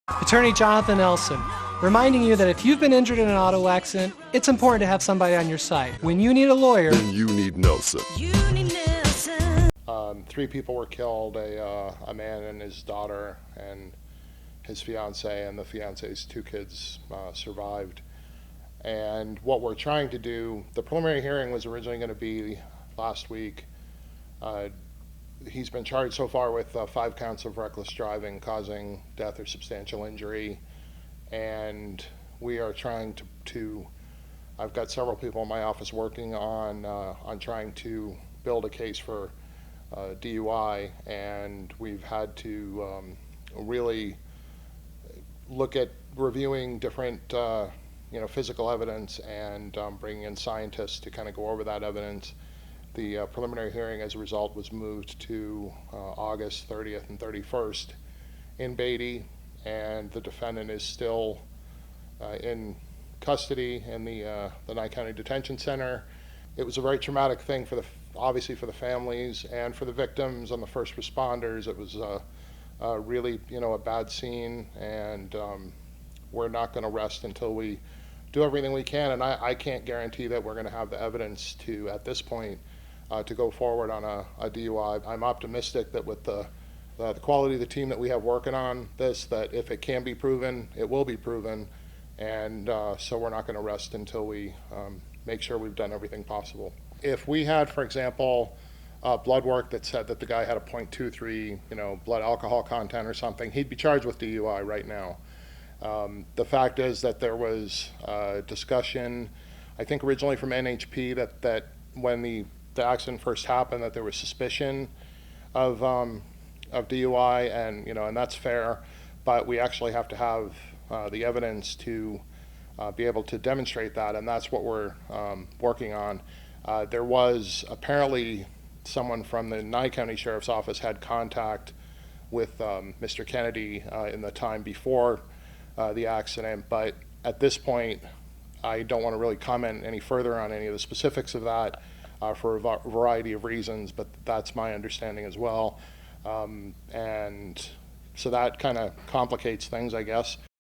Attorney Jonathan Elson, reminding you that if you've been injured in an auto accident, it's important to have somebody on your side. When you need a lawyer, then you need Nelson. Three people were killed, a man and his daughter and his fiance, and the fiance's two kids survived. And what we're trying to do, the preliminary hearing was originally going to be last week. He's been charged so far with 5 counts of reckless driving causing death or substantial injury, and we are trying to I've got several people in my office working on trying to build a case for DUI, and we've had to really look at reviewing different physical evidence and bringing in scientists to kind of go over that evidence. The preliminary hearing, as a result, was moved to August 30th and 31st in Beatty, and the defendant is still in custody in the Nye County Detention Center. It was a very traumatic thing obviously for the families and for the victims and the first responders. It was really a bad scene, and we're not going to rest until we do everything we can. And I can't guarantee that we're going to have the evidence to, at this point, to go forward on a DUI. I'm optimistic that with the quality of the team that we have working on this, that if it can be proven, it will be proven. And so we're not going to rest until we make sure we've done everything possible. If we had, for example, blood work that said that the guy had a 0.23, blood alcohol content or something, he'd be charged with DUI right now. The fact is that there was discussion, I think originally from NHP, that when the accident first happened, that there was suspicion of DUI, and that's fair, but we actually have to have the evidence to be able to demonstrate that, and that's what we're working on. There was apparently someone from the Nye County Sheriff's Office had contact with Mr. Kennedy in the time before the accident, but at this point I don't want to really comment any further on any of the specifics of that for a variety of reasons, but that's my understanding as well. And so that kind of complicates things, I guess.